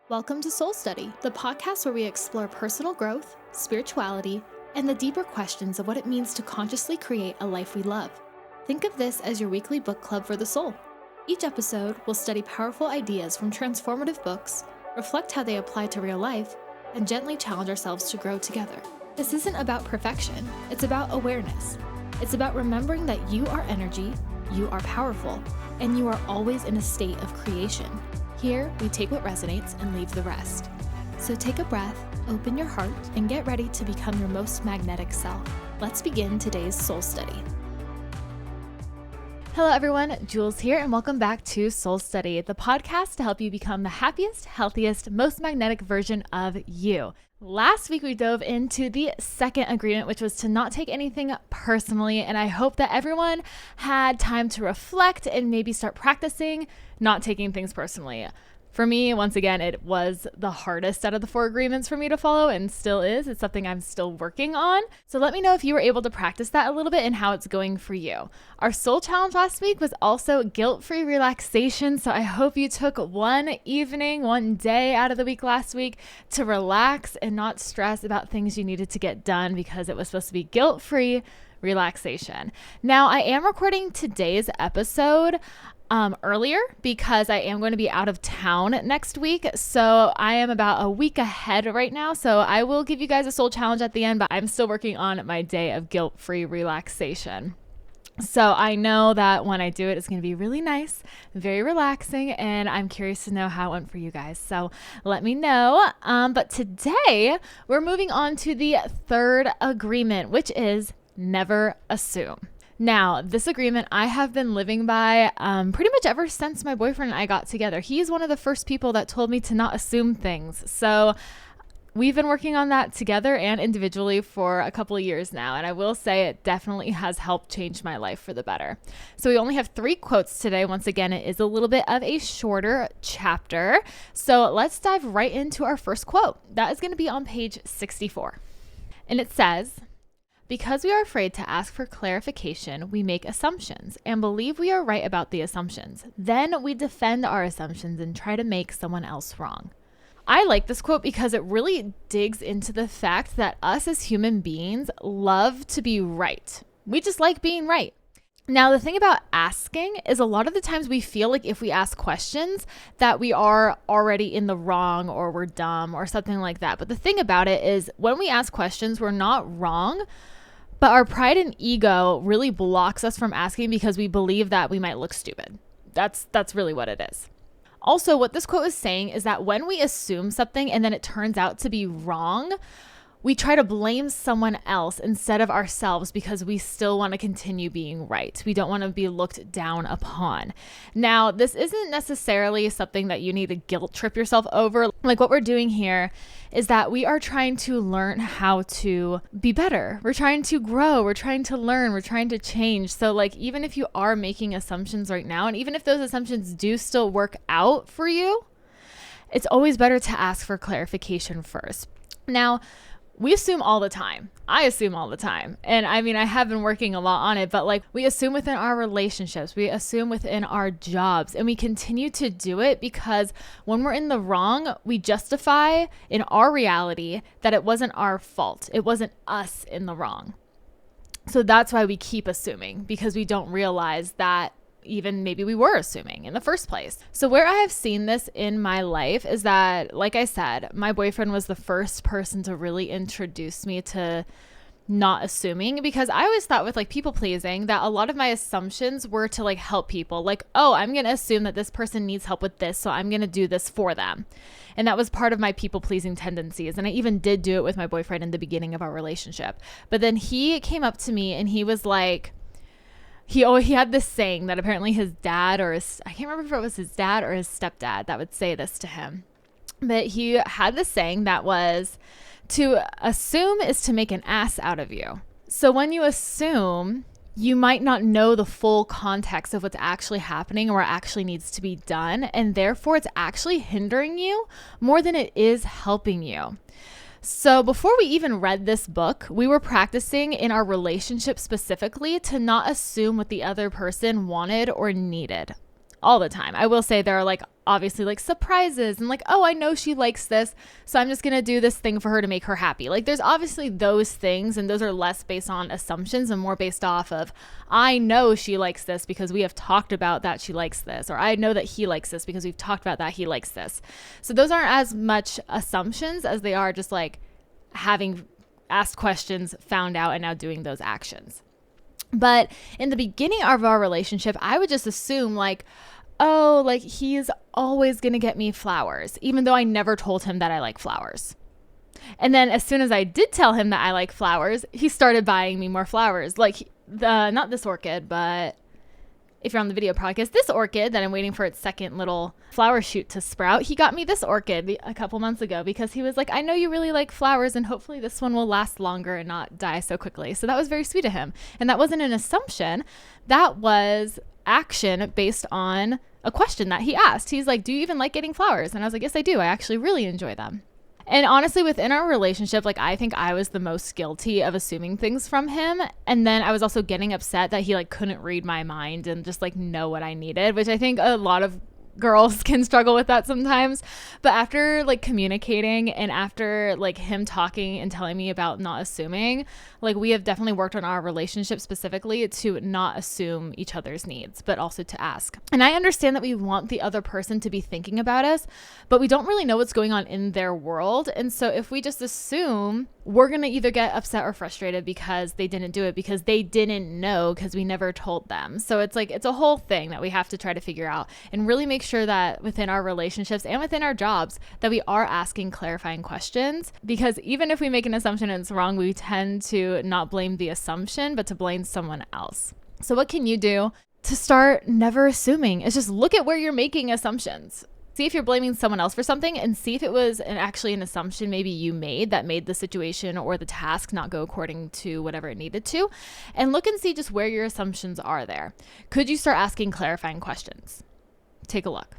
Welcome to Soul Study, the podcast where we explore personal growth, spirituality, and the deeper questions of what it means to consciously create a life we love. Think of this as your weekly book club for the soul. Each episode will study powerful ideas from transformative books, reflect how they apply to real life, and gently challenge ourselves to grow together. This isn't about perfection, it's about awareness. It's about remembering that you are energy, you are powerful, and you are always in a state of creation. Here, we take what resonates and leave the rest. So take a breath, open your heart, and get ready to become your most magnetic self. Let's begin today's Soul Study. Hello everyone, Jules here, and welcome back to Soul Study, the podcast to help you become the happiest, healthiest, most magnetic version of you. Last week we dove into the second agreement, which was to not take anything personally, and I hope that everyone had time to reflect and maybe start practicing not taking things personally. For me, once again, it was the hardest out of the 4 agreements for me to follow and still is. It's something I'm still working on. So let me know if you were able to practice that a little bit and how it's going for you. Our soul challenge last week was also guilt-free relaxation. So I hope you took one evening, one day out of the week last week to relax and not stress about things you needed to get done because it was supposed to be guilt-free relaxation. Now, I am recording today's episode earlier because I am going to be out of town next week. So I am about a week ahead right now. So I will give you guys a soul challenge at the end, but I'm still working on my day of guilt-free relaxation. So I know that when I do it, it's going to be really nice, very relaxing, and I'm curious to know how it went for you guys. So let me know. But today we're moving on to the third agreement, which is never assume. Now, this agreement I have been living by pretty much ever since my boyfriend and I got together. He's one of the first people that told me to not assume things. So we've been working on that together and individually for a couple of years now. And I will say it definitely has helped change my life for the better. So we only have 3 quotes today. Once again, it is a little bit of a shorter chapter. So let's dive right into our first quote. That is going to be on page 64. And it says, "Because we are afraid to ask for clarification, we make assumptions and believe we are right about the assumptions. Then we defend our assumptions and try to make someone else wrong." I like this quote because it really digs into the fact that us as human beings love to be right. We just like being right. Now, the thing about asking is a lot of the times we feel like if we ask questions that we are already in the wrong or we're dumb or something like that. But the thing about it is when we ask questions, we're not wrong. But our pride and ego really blocks us from asking because we believe that we might look stupid. That's really what it is. Also, what this quote is saying is that when we assume something and then it turns out to be wrong, we try to blame someone else instead of ourselves because we still want to continue being right. We don't want to be looked down upon. Now, this isn't necessarily something that you need to guilt trip yourself over. Like what we're doing here is that we are trying to learn how to be better. We're trying to grow. We're trying to learn. We're trying to change. So like, even if you are making assumptions right now, and even if those assumptions do still work out for you, it's always better to ask for clarification first. Now, we assume all the time. I assume all the time. And I mean, I have been working a lot on it, but like we assume within our relationships, we assume within our jobs, and we continue to do it because when we're in the wrong, we justify in our reality that it wasn't our fault. It wasn't us in the wrong. So that's why we keep assuming because we don't realize that even maybe we were assuming in the first place. So where I have seen this in my life is that, like I said, my boyfriend was the first person to really introduce me to not assuming because I always thought with like people pleasing that a lot of my assumptions were to like help people. Like, oh, I'm going to assume that this person needs help with this, so I'm going to do this for them. And that was part of my people pleasing tendencies. And I even did do it with my boyfriend in the beginning of our relationship. But then he came up to me and he was like, he had this saying that apparently his dad I can't remember if it was his dad or his stepdad that would say this to him. But he had this saying that was, to assume is to make an ass out of you. So when you assume, you might not know the full context of what's actually happening or what actually needs to be done. And therefore it's actually hindering you more than it is helping you. So before we even read this book, we were practicing in our relationship specifically to not assume what the other person wanted or needed. all the time. I will say there are like obviously like surprises and like, oh, I know she likes this, so I'm just going to do this thing for her to make her happy. Like there's obviously those things, and those are less based on assumptions and more based off of, I know she likes this because we have talked about that she likes this, or I know that he likes this because we've talked about that he likes this. So those aren't as much assumptions as they are just like having asked questions, found out, and now doing those actions. But in the beginning of our relationship, I would just assume like, oh, like he's always going to get me flowers, even though I never told him that I like flowers. And then as soon as I did tell him that I like flowers, he started buying me more flowers. Like not this orchid, but if you're on the video podcast, this orchid that I'm waiting for its second little flower shoot to sprout, he got me this orchid a couple months ago because he was like, I know you really like flowers and hopefully this one will last longer and not die so quickly. So that was very sweet of him. And that wasn't an assumption. That was action based on a question that he asked. He's like, do you even like getting flowers? And I was like, yes, I do. I actually really enjoy them. And honestly, within our relationship, like I think I was the most guilty of assuming things from him. And then I was also getting upset that he like couldn't read my mind and just like know what I needed, which I think a lot of girls can struggle with that sometimes. But after like communicating and after like him talking and telling me about not assuming, like we have definitely worked on our relationship specifically to not assume each other's needs, but also to ask. And I understand that we want the other person to be thinking about us, but we don't really know what's going on in their world. And so if we just assume, we're going to either get upset or frustrated because they didn't do it, because they didn't know, because we never told them. So it's like, it's a whole thing that we have to try to figure out and really make sure that within our relationships and within our jobs that we are asking clarifying questions, because even if we make an assumption and it's wrong, we tend to not blame the assumption, but to blame someone else. So what can you do to start never assuming? It's just look at where you're making assumptions. See if you're blaming someone else for something and see if it was actually an assumption maybe you made that made the situation or the task not go according to whatever it needed to. And look and see just where your assumptions are there. Could you start asking clarifying questions? Take a look.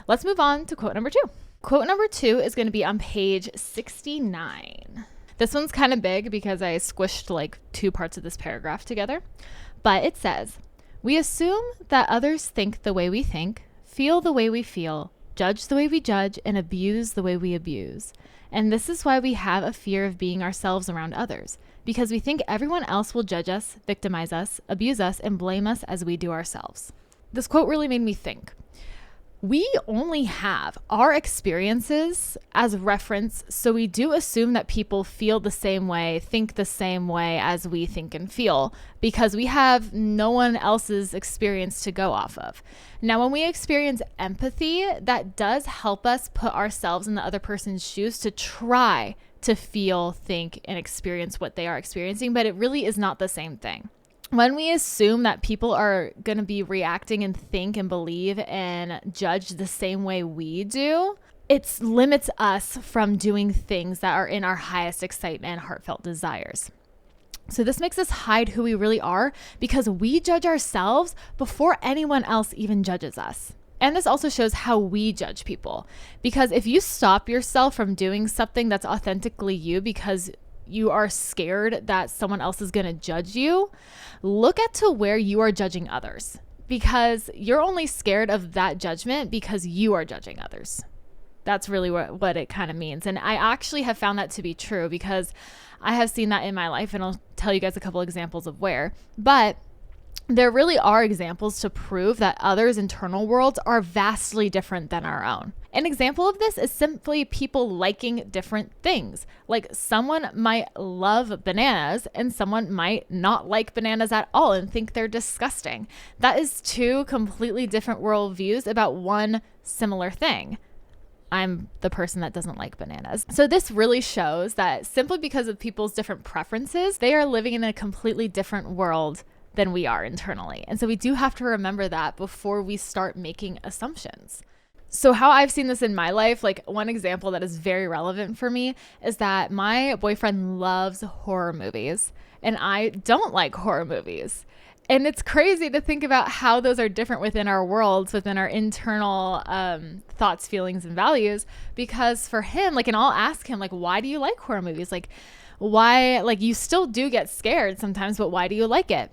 Let's move on to quote number 2. Quote number 2 is going to be on page 69. This one's kind of big because I squished like 2 parts of this paragraph together. But it says, we assume that others think the way we think, feel the way we feel, judge the way we judge, and abuse the way we abuse. And this is why we have a fear of being ourselves around others, because we think everyone else will judge us, victimize us, abuse us, and blame us as we do ourselves. This quote really made me think. We only have our experiences as reference, so we do assume that people feel the same way, think the same way as we think and feel, because we have no one else's experience to go off of. Now, when we experience empathy, that does help us put ourselves in the other person's shoes to try to feel, think, and experience what they are experiencing, but it really is not the same thing. When we assume that people are going to be reacting and think and believe and judge the same way we do, it limits us from doing things that are in our highest excitement and heartfelt desires. So this makes us hide who we really are because we judge ourselves before anyone else even judges us. And this also shows how we judge people, because if you stop yourself from doing something that's authentically you because you are scared that someone else is going to judge you, look at to where you are judging others, because you're only scared of that judgment because you are judging others. That's really what it kind of means. And I actually have found that to be true because I have seen that in my life, and I'll tell you guys a couple examples of where. But there really are examples to prove that others' internal worlds are vastly different than our own. An example of this is simply people liking different things. Like someone might love bananas and someone might not like bananas at all and think they're disgusting. That is 2 completely different worldviews about one similar thing. I'm the person that doesn't like bananas. So this really shows that simply because of people's different preferences, they are living in a completely different world than we are internally. And so we do have to remember that before we start making assumptions. So how I've seen this in my life, like one example that is very relevant for me is that my boyfriend loves horror movies and I don't like horror movies. And it's crazy to think about how those are different within our worlds, within our internal thoughts, feelings, and values. Because for him, like, and I'll ask him, like, why do you like horror movies? Like, why, like, you still do get scared sometimes, but why do you like it?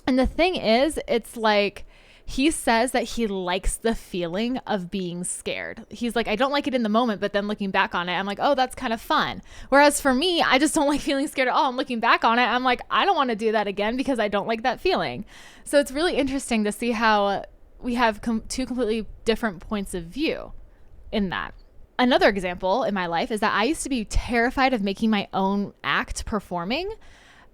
And the thing is, it's like He says that he likes the feeling of being scared. He's like, I don't like it in the moment, but then looking back on it, I'm like, oh, that's kind of fun. Whereas for me, I just don't like feeling scared at all. And looking back on it, I'm like, I don't want to do that again because I don't like that feeling. So it's really interesting to see how we have two completely different points of view in that. Another example in my life is that I used to be terrified of making my own act performing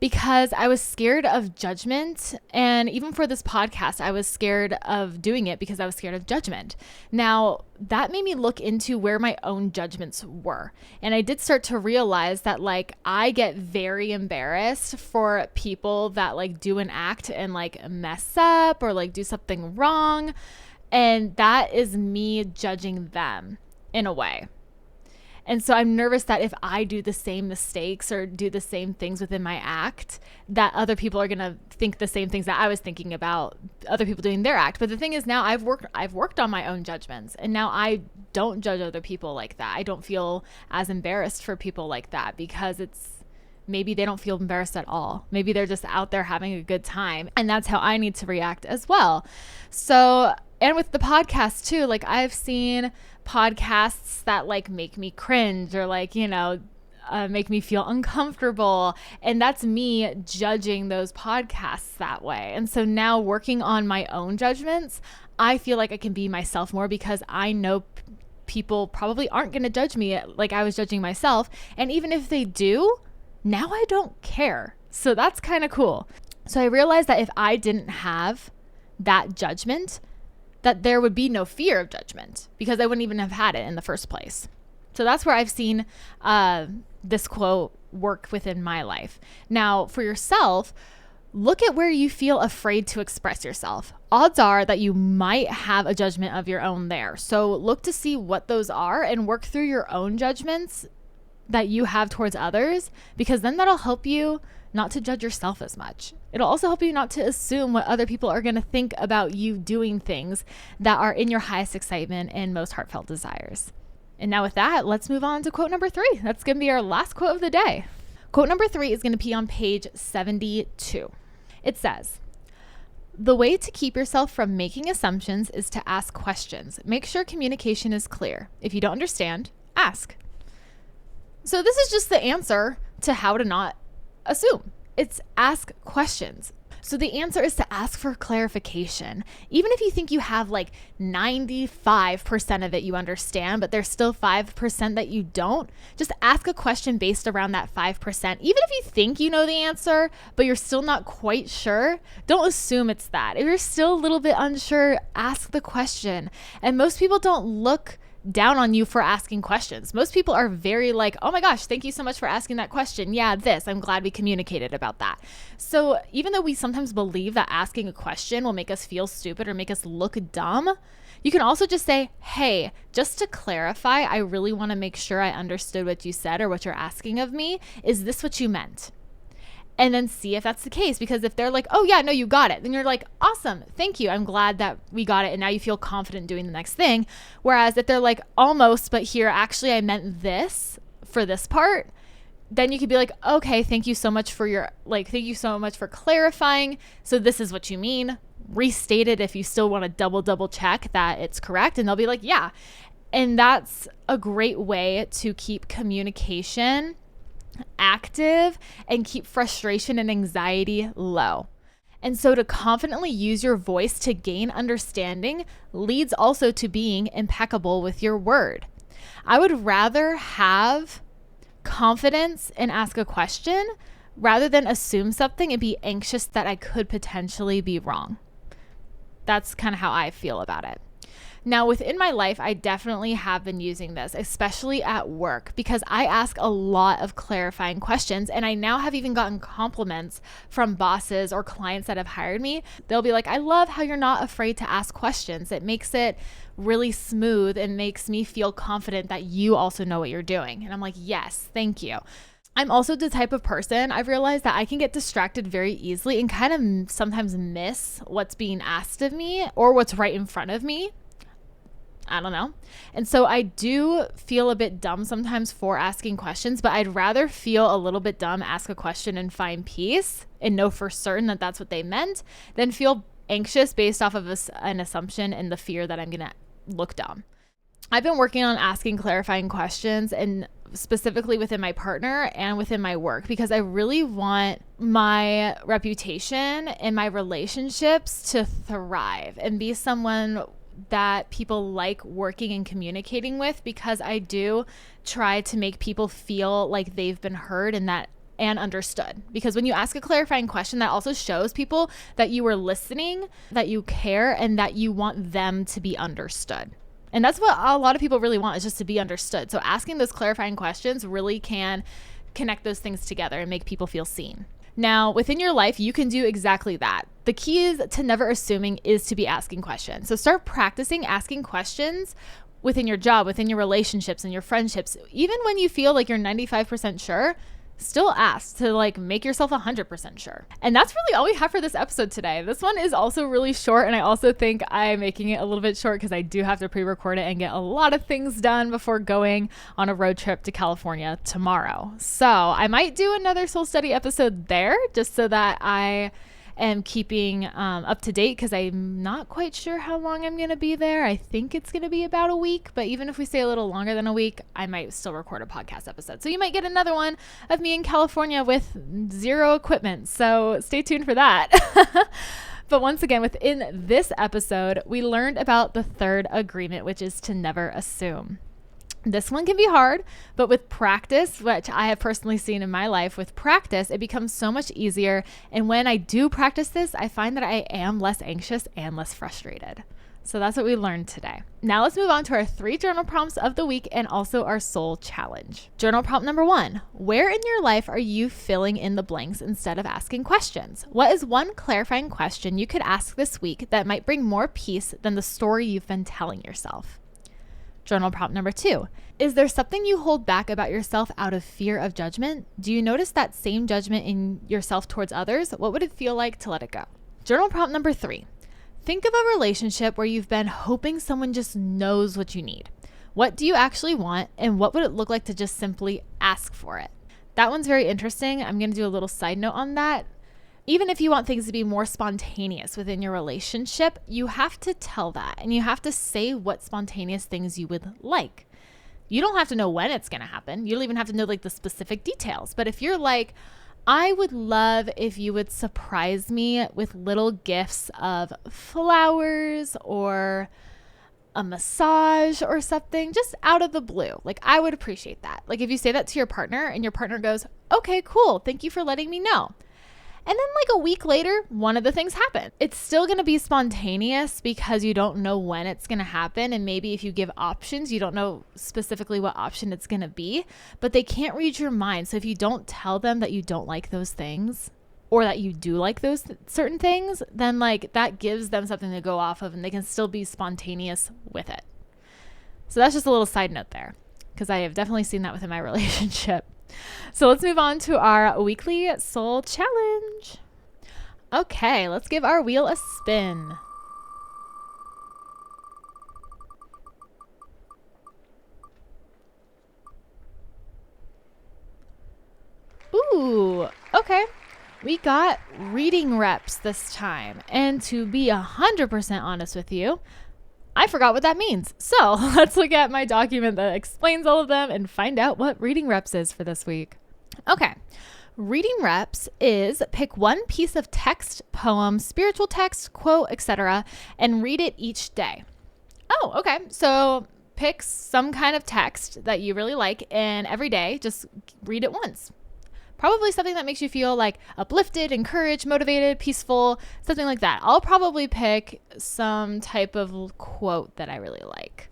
because I was scared of judgment. And even for this podcast, I was scared of doing it because I was scared of judgment. Now, that made me look into where my own judgments were. And I did start to realize that like I get very embarrassed for people that like do an act and like mess up or like do something wrong. And that is me judging them in a way. And so I'm nervous that if I do the same mistakes or do the same things within my act, that other people are going to think the same things that I was thinking about other people doing their act. But the thing is, now I've worked on my own judgments, and now I don't judge other people like that. I don't feel as embarrassed for people like that because maybe they don't feel embarrassed at all. Maybe they're just out there having a good time, and that's how I need to react as well. So, and with the podcast too, like I've seen podcasts that like make me cringe or like, make me feel uncomfortable. And that's me judging those podcasts that way. And so now working on my own judgments, I feel like I can be myself more because I know people probably aren't going to judge me like I was judging myself. And even if they do, now I don't care. So that's kind of cool. So I realized that if I didn't have that judgment, that there would be no fear of judgment because I wouldn't even have had it in the first place. So that's where I've seen this quote work within my life. Now, for yourself, look at where you feel afraid to express yourself. Odds are that you might have a judgment of your own there. So look to see what those are and work through your own judgments that you have towards others, because then that'll help you not to judge yourself as much. It'll also help you not to assume what other people are going to think about you doing things that are in your highest excitement and most heartfelt desires. And now with that, let's move on to quote number 3. That's going to be our last quote of the day. Quote number 3 is going to be on page 72. It says, "The way to keep yourself from making assumptions is to ask questions. Make sure communication is clear. If you don't understand, ask." So this is just the answer to how to not assume. It's ask questions. So the answer is to ask for clarification. Even if you think you have like 95% of it you understand, but there's still 5% that you don't, just ask a question based around that 5%. Even if you think you know the answer, but you're still not quite sure, don't assume it's that. If you're still a little bit unsure, ask the question. And most people don't look down on you for asking questions. Most people are very like, oh my gosh, thank you so much for asking that question. Yeah, I'm glad we communicated about that. So even though we sometimes believe that asking a question will make us feel stupid or make us look dumb, you can also just say, hey, just to clarify, I really want to make sure I understood what you said or what you're asking of me. Is this what you meant? And then see if that's the case. Because if they're like, oh yeah, no, you got it, then you're like, awesome, thank you, I'm glad that we got it, and now you feel confident doing the next thing. Whereas if they're like, almost, but here, actually I meant this for this part, then you could be like, okay, thank you so much for clarifying. So this is what you mean. Restate it if you still want to double check that it's correct. And they'll be like, yeah. And that's a great way to keep communication active and keep frustration and anxiety low. And so to confidently use your voice to gain understanding leads also to being impeccable with your word. I would rather have confidence and ask a question rather than assume something and be anxious that I could potentially be wrong. That's kind of how I feel about it. Now, within my life, I definitely have been using this, especially at work, because I ask a lot of clarifying questions, and I now have even gotten compliments from bosses or clients that have hired me. They'll be like, I love how you're not afraid to ask questions. It makes it really smooth and makes me feel confident that you also know what you're doing. And I'm like, yes, thank you. I'm also the type of person, I've realized that I can get distracted very easily and kind of sometimes miss what's being asked of me or what's right in front of me. I don't know. And so I do feel a bit dumb sometimes for asking questions, but I'd rather feel a little bit dumb, ask a question and find peace and know for certain that that's what they meant, than feel anxious based off of an assumption and the fear that I'm going to look dumb. I've been working on asking clarifying questions, and specifically within my partner and within my work, because I really want my reputation and my relationships to thrive and be someone that people like working and communicating with, because I do try to make people feel like they've been heard and understood. Because when you ask a clarifying question, that also shows people that you are listening, that you care, and that you want them to be understood. And that's what a lot of people really want, is just to be understood. So asking those clarifying questions really can connect those things together and make people feel seen. Now, within your life, you can do exactly that. The key is to never assuming is to be asking questions. So start practicing asking questions within your job, within your relationships and your friendships. Even when you feel like you're 95% sure, still ask to like make yourself 100% sure. And that's really all we have for this episode today. This one is also really short, and I also think I'm making it a little bit short because I do have to pre-record it and get a lot of things done before going on a road trip to California tomorrow. So I might do another Soul Study episode there, just so that I am keeping up to date, because I'm not quite sure how long I'm going to be there. I think it's going to be about a week, but even if we stay a little longer than a week, I might still record a podcast episode. So you might get another one of me in California with zero equipment. So stay tuned for that. But once again, within this episode, we learned about the third agreement, which is to never assume. This one can be hard, but with practice, which I have personally seen in my life, with practice, it becomes so much easier. And when I do practice this, I find that I am less anxious and less frustrated. So that's what we learned today. Now let's move on to our 3 journal prompts of the week and also our soul challenge. Journal prompt number 1, where in your life are you filling in the blanks instead of asking questions? What is one clarifying question you could ask this week that might bring more peace than the story you've been telling yourself? Journal prompt number 2, is there something you hold back about yourself out of fear of judgment? Do you notice that same judgment in yourself towards others? What would it feel like to let it go? Journal prompt number 3, think of a relationship where you've been hoping someone just knows what you need. What do you actually want, and what would it look like to just simply ask for it? That one's very interesting. I'm going to do a little side note on that. Even if you want things to be more spontaneous within your relationship, you have to tell that, and you have to say what spontaneous things you would like. You don't have to know when it's going to happen. You don't even have to know like the specific details. But if you're like, I would love if you would surprise me with little gifts of flowers or a massage or something, just out of the blue. Like, I would appreciate that. Like, if you say that to your partner and your partner goes, okay, cool, thank you for letting me know. And then like a week later, one of the things happened. It's still going to be spontaneous because you don't know when it's going to happen. And maybe if you give options, you don't know specifically what option it's going to be, but they can't read your mind. So if you don't tell them that you don't like those things, or that you do like those certain things, then like that gives them something to go off of, and they can still be spontaneous with it. So that's just a little side note there, because I have definitely seen that within my relationship. So let's move on to our weekly soul challenge. Okay, let's give our wheel a spin. Ooh, okay. We got reading reps this time. And to be 100% honest with you, I forgot what that means. So let's look at my document that explains all of them and find out what reading reps is for this week. Okay. Reading reps is pick one piece of text, poem, spiritual text, quote, etc., and read it each day. Oh, okay. So pick some kind of text that you really like, and every day just read it once. Probably something that makes you feel like uplifted, encouraged, motivated, peaceful, something like that. I'll probably pick some type of quote that I really like.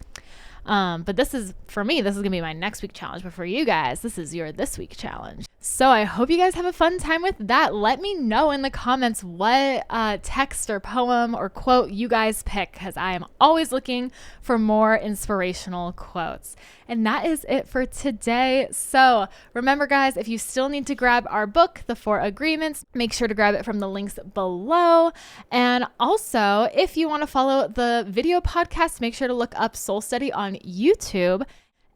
But this is, for me, this is going to be my next week challenge. But for you guys, this is your this week challenge. So I hope you guys have a fun time with that. Let me know in the comments what text or poem or quote you guys pick, because I am always looking for more inspirational quotes. And that is it for today. So remember, guys, if you still need to grab our book, The 4 Agreements, make sure to grab it from the links below. And also, if you want to follow the video podcast, make sure to look up Soul Study on YouTube.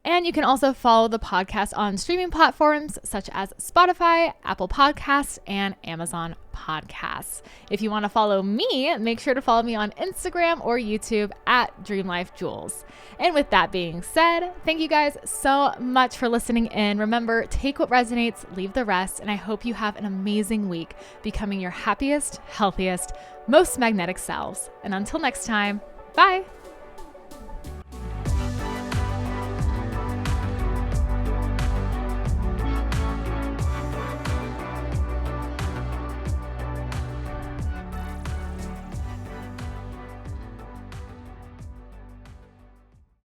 And you can also follow the podcast on streaming platforms such as Spotify, Apple Podcasts, and Amazon Podcasts. podcasts. If you want to follow me, make sure to follow me on Instagram or YouTube at DreamLifeJules. And with that being said, thank you guys so much for listening in. Remember, take what resonates, leave the rest, and I hope you have an amazing week becoming your happiest, healthiest, most magnetic selves. And until next time, bye.